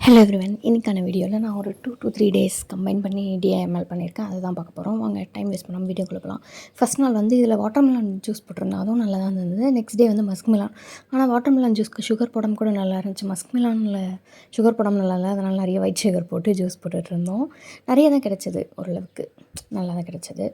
Hello everyone, இன்றைக்கான வீடியோவில் நான் ஒரு 2 to 3 டேஸ் கம்பைன் பண்ணி டிஐஎம்எல் பண்ணியிருக்கேன். அதை தான் பார்க்க போகிறோம். வாங்க டைம் வேஸ்ட் பண்ணாமல் வீடியோ கொடுக்கலாம். ஃபஸ்ட் நாள் வந்து இதில் வாட்டர்மெலன் ஜூஸ் போட்டிருந்தேன், அதுவும் நல்லா தான் இருந்தது. நெக்ஸ்ட் டே வந்து மஸ்க் மிலான். ஆனால் வாட்டர்மெலன் ஜூஸ்க்கு சுகர் போடாமல் கூட நல்லா இருந்துச்சு. மஸ்க் மிலானில் சுகர் போடாமல் நல்லா இல்லை, அதனால் நிறைய ஒயிட் சுகர் போட்டு ஜூஸ் போட்டுட்டு இருந்தோம். நிறைய தான் கிடச்சிது, ஓரளவுக்கு நல்லா தான் கிடச்சிது.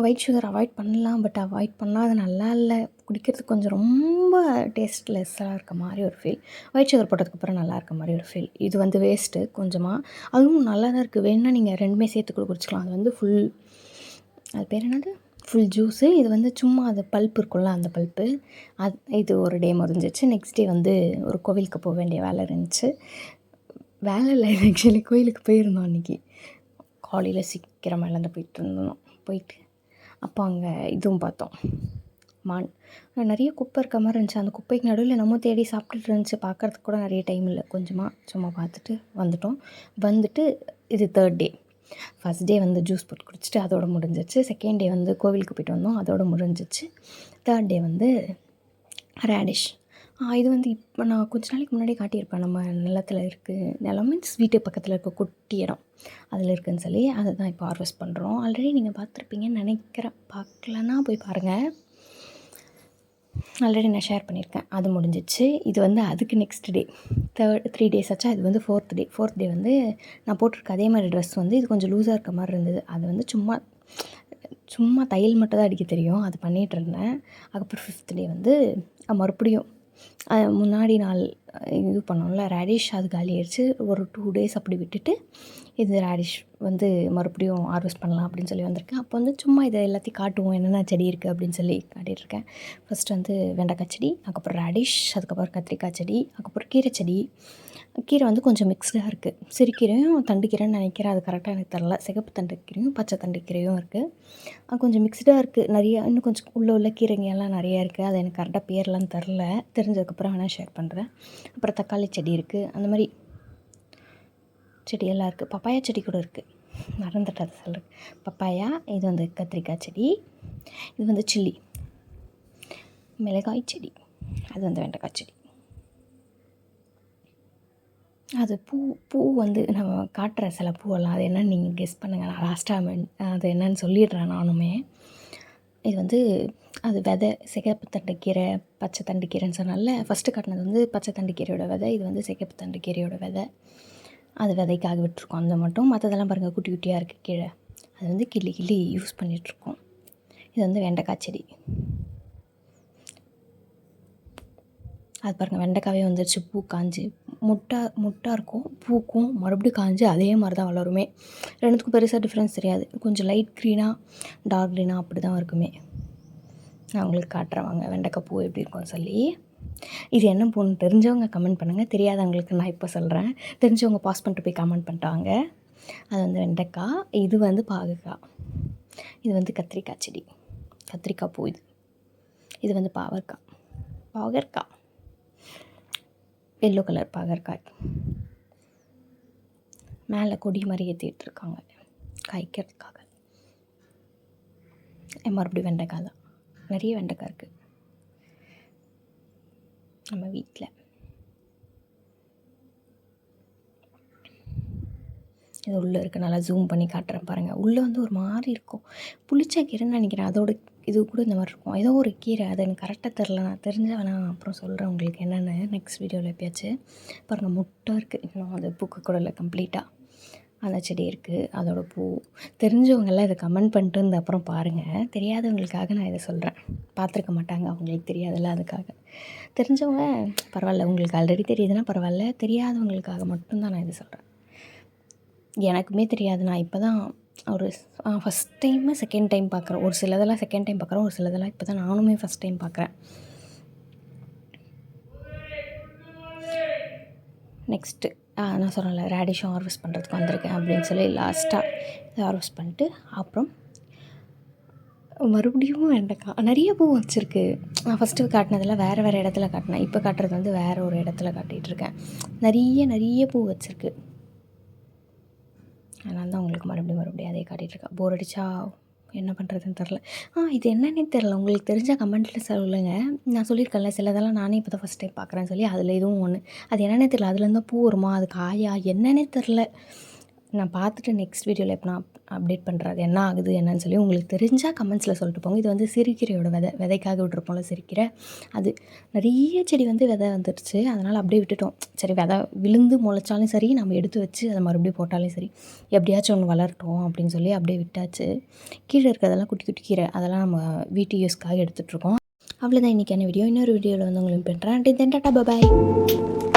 ஒயிட் சுகர் அவாய்ட் பண்ணலாம், பட் அவாய்ட் பண்ணால் அது நல்லா இல்லை. குடிக்கிறதுக்கு கொஞ்சம் ரொம்ப டேஸ்ட்லெஸ்ஸாக இருக்க மாதிரி ஒரு ஃபீல். ஒயிட் சுகர் போட்டதுக்கப்புறம் நல்லா இருக்க மாதிரி ஒரு ஃபீல். இது வந்து வேஸ்ட்டு கொஞ்சமாக. அதுவும் நல்லா தான் இருக்குது. வேணுன்னா நீங்கள் ரெண்டுமே சேர்த்து கூட குடிச்சிக்கலாம். அது வந்து ஃபுல், அது பேர் என்னது, ஃபுல் ஜூஸு. இது வந்து சும்மா அது பல்ப் இருக்கும்ல, அந்த பல்ப்பு. இது ஒரு டே முடிஞ்சிச்சு. நெக்ஸ்ட் டே வந்து ஒரு கோவிலுக்கு போக வேண்டிய வேலை இருந்துச்சு. வேலை இல்லை, ஆக்சுவலி கோயிலுக்கு போயிருந்தோம் அன்றைக்கி. காலையில் சீக்கிரமாக இழந்து போயிட்டு அப்போ அங்கே இதுவும் பார்த்தோம், மான். நிறைய குப்பை இருக்க மாதிரி இருந்துச்சு. அந்த குப்பைக்கு நடுவில் நம்ம தேடி சாப்பிட்டுட்டு இருந்துச்சு. பார்க்குறதுக்கு கூட நிறைய டைம் இல்லை, கொஞ்சமாக சும்மா பார்த்துட்டு வந்துட்டு இது 3rd டே. ஃபஸ்ட் டே வந்து ஜூஸ் போட்டு குடிச்சிட்டு அதோடு முடிஞ்சிச்சு. செகண்ட் டே வந்து கோவிலுக்கு போய்ட்டு வந்தோம், அதோடு முடிஞ்சிச்சு. 3rd டே வந்து ரேடிஷ். இது வந்து இப்போ நான் கொஞ்ச நாளைக்கு முன்னாடி காட்டியிருப்பேன். நம்ம நிலத்தில் இருக்குது, நிலம் மீன்ஸ் வீட்டு பக்கத்தில் இருக்க குட்டி இடம், அதில் இருக்குதுன்னு சொல்லி அதை தான் இப்போ ஹார்வெஸ்ட் பண்ணுறோம். ஆல்ரெடி நீங்கள் பார்த்துருப்பீங்கன்னு நினைக்கிறேன். பார்க்கலன்னா போய் பாருங்கள், ஆல்ரெடி நான் ஷேர் பண்ணியிருக்கேன். அது முடிஞ்சிச்சு. இது வந்து அதுக்கு நெக்ஸ்ட் டே 3 டேஸ் ஆச்சா. இது வந்து 4th டே வந்து நான் போட்டிருக்க அதே மாதிரி ட்ரெஸ் வந்து இது கொஞ்சம் லூஸாக இருக்க மாதிரி இருந்தது. அது வந்து சும்மா தையல் மட்டும் தான் அடிக்க தெரியும், அது பண்ணிகிட்டு இருந்தேன். அதுக்கப்புறம் 5th டே வந்து மறுபடியும் முன்னாடி நாள் இது பண்ணோம்ல ரேடிஷ், அது காலி ஆயிடுச்சு. ஒரு 2 டேஸ் அப்படி விட்டுட்டு இது ரேடிஷ் வந்து மறுபடியும் ஹார்வெஸ்ட் பண்ணலாம் அப்படின்னு சொல்லி வந்திருக்கேன். அப்போ வந்து சும்மா இதை எல்லாத்தையும் காட்டுவோம், என்னென்ன செடி இருக்குது அப்படின்னு சொல்லி காட்டிகிட்ருக்கேன். ஃபஸ்ட்டு வந்து வெண்டைக்காய் செடி, அதுக்கப்புறம் ரேடிஷ், அதுக்கப்புறம் கத்திரிக்காய் செடி, அதுக்கப்புறம் கீரை செடி. கீரை வந்து கொஞ்சம் மிக்ஸ்டாக இருக்குது. சிறுகீரையும் தண்டுக்கீரைன்னு நினைக்கிறேன், அது கரெக்டாக எனக்கு தெரில. சிகப்பு தண்டுக்கீரையும் பச்சை தண்டுக்கீரையும் இருக்குது. கொஞ்சம் மிக்ஸ்டாக இருக்குது. நிறைய இன்னும் கொஞ்சம் உள்ள கீரைங்கெல்லாம் நிறையா இருக்குது. அது எனக்கு கரெக்டாக பேர்லாம் தெரில. தெரிஞ்சதுக்கப்புறம் வேணால் ஷேர் பண்ணுறேன். அப்புறம் தக்காளி செடி இருக்குது. அந்த மாதிரி செடியெல்லாம் இருக்குது. பப்பாயா செடி கூட இருக்குது, மறந்துட்டு அதை சொல்கிறேன். பப்பாயா. இது வந்து கத்திரிக்காய் செடி. இது வந்து சில்லி மிளகாய் செடி. அது வந்து வெண்டைக்காய் செடி. அது பூ வந்து நம்ம காட்டுற சில பூவெல்லாம் அது என்னென்னு நீங்கள் கெஸ் பண்ணுங்கள். நான் லாஸ்ட்டாக அது என்னென்னு சொல்லிடுறேன் நானுமே. இது வந்து அது விதை, சிகப்பு தண்டுக்கீரை பச்சை தண்டுக்கீரைன்னு சொன்னால. ஃபஸ்ட்டு காட்டினது வந்து பச்சை தண்டுக்கீரையோட விதை, இது வந்து சிகப்பு தண்டுக்கீரையோட விதை. அது விதைக்காக விட்டுருக்கோம் அந்த மட்டும். மற்றதெல்லாம் பாருங்கள் குட்டி குட்டியாக இருக்குது கீழே. அது வந்து கிள்ளி யூஸ் பண்ணிகிட்ருக்கோம். இது வந்து வெண்டைக்காய் செடி. அது பாருங்கள், வெண்டைக்காவே வந்துருச்சு. பூ காஞ்சு முட்டா இருக்கும், பூக்கும், மறுபடியும் காஞ்சு அதே மாதிரி தான் வளருமே. ரெண்டுத்துக்கும் பெருசாக டிஃப்ரென்ஸ் தெரியாது. கொஞ்சம் லைட் க்ரீனாக டார்க் க்ரீனாக அப்படி தான் இருக்குமே. நான் உங்களுக்கு காட்டுறேன் வாங்க, வெண்டைக்காய் பூ எப்படி இருக்கும்னு சொல்லி. இது என்ன பூன்னு தெரிஞ்சவங்க கமெண்ட் பண்ணுங்கள், தெரியாதவங்களுக்கு நான் இப்போ சொல்கிறேன். தெரிஞ்சவங்க பாஸ் பண்ணிட்டு போய் கமெண்ட் பண்ணிட்டாங்க. அது வந்து வெண்டைக்காய். இது வந்து பாகக்காய். இது வந்து கத்திரிக்காய் செடி, கத்திரிக்காய் பூ. இது வந்து பாகற்காய், எல்லோ கலர் பாகற்காய். மேலே கொடி மாதிரி ஏற்றிட்டுருக்காங்க காய்க்கிறதுக்காக. மறுபடியும் வெண்டைக்காய் தான், நிறைய வெண்டைக்காய் இருக்குது நம்ம வீட்டில். இது உள்ளே இருக்குது, நல்லா ஜூம் பண்ணி காட்டுறேன் பாருங்கள். உள்ளே வந்து ஒரு மாதிரி இருக்கும், புளிச்ச கீரைன்னு நினைக்கிறேன். அதோட இது கூட இந்த மாதிரி இருக்கும், ஏதோ ஒரு கீரை. அது எனக்கு கரெக்டாக தெரில. நான் தெரிஞ்சால் வேணால் அப்புறம் சொல்கிறேன் உங்களுக்கு என்னென்னு நெக்ஸ்ட் வீடியோவில் எப்பயாச்சும். பாருங்கள், முட்டை இருக்குது. இன்னும் அது பூக்க கூட இல்லை கம்ப்ளீட்டாக. அந்த செடி இருக்குது, அதோட பூ. தெரிஞ்சவங்கெல்லாம் இதை கமெண்ட் பண்ணிட்டு இந்த அப்புறம் பாருங்கள். தெரியாதவங்களுக்காக நான் இதை சொல்கிறேன். பார்த்துருக்க மாட்டாங்க, அவங்களுக்கு தெரியாதுல்ல, அதுக்காக. தெரிஞ்சவங்க பரவாயில்ல, உங்களுக்கு ஆல்ரெடி தெரியுதுன்னா பரவாயில்ல. தெரியாதவங்களுக்காக மட்டும்தான் நான் இதை சொல்கிறேன். எனக்குமே தெரியாது. நான் இப்போ தான் ஒரு ஃபஸ்ட் டைமு செகண்ட் டைம் பார்க்குறேன். ஒரு சிலதெல்லாம் செகண்ட் டைம் பார்க்குறேன், ஒரு சிலதெல்லாம் இப்போ தான் நானுமே ஃபஸ்ட் டைம் பார்க்குறேன். நெக்ஸ்ட்டு நான் சொன்னேன்ல, ரேடிஷும் ஹார்வெஸ்ட் பண்ணுறதுக்கு வந்திருக்கேன் அப்படின்னு சொல்லி லாஸ்ட்டாக இதை ஹார்வெஸ்ட் பண்ணிட்டு அப்புறம் மறுபடியும் வெண்டைக்காய். நிறைய பூ வச்சுருக்கு. நான் ஃபஸ்ட்டு காட்டினதில் வேறு இடத்துல காட்டினேன். இப்போ காட்டுறது வந்து வேறு ஒரு இடத்துல காட்டிகிட்ருக்கேன். நிறைய பூ வச்சுருக்கு. அதனால தான் உங்களுக்கு மறுபடியும் அதே காட்டிகிட்ருக்கேன். போர் அடித்தா என்ன பண்ணுறதுன்னு தெரில. இது என்னன்னே தெரில. உங்களுக்கு தெரிஞ்சா கமெண்ட்டில் சொல்லுங்க. நான் சொல்லியிருக்கேன்ல சிலதெல்லாம் நானே இப்போ தான் ஃபஸ்ட் டைம் பார்க்குறேன்னு சொல்லி, அதில் இதுவும் ஒன்று. அது என்னன்னே தெரில. அதுலேருந்து பூ வருமா? அது காயா? என்னன்னே தெரில. நான் பார்த்துட்டு நெக்ஸ்ட் வீடியோவில் எப்போ நான் அப்டேட் பண்ணுறேன். அது என்ன ஆகுது என்னன்னு சொல்லி உங்களுக்கு தெரிஞ்சால் கமெண்ட்ஸில் சொல்லிட்டு போங்க. இது வந்து சிறுகீரையோட விதைக்காக விட்டுருப்போம்ல சிறுகீரை. அது நிறைய செடி வந்து விதை வந்துடுச்சு. அதனால் அப்படியே விட்டுட்டோம். சரி விதை விழுந்து முளைச்சாலும் சரி, நம்ம எடுத்து வச்சு அதை மறுபடியும் போட்டாலும் சரி, எப்படியாச்சும் ஒன்று வளரட்டும் அப்படின்னு சொல்லி அப்படியே விட்டாச்சு. கீழே இருக்கிறதெல்லாம் குட்டி குட்டி கீரை, அதெல்லாம் நம்ம வீட்டு யூஸ்க்காக எடுத்துகிட்ருக்கோம். அவ்வளோதான் இன்றைக்கான வீடியோ. இன்னொரு வீடியோவில் வந்து உங்களுக்கு பண்ணுறேன். டாட்டா பாய்.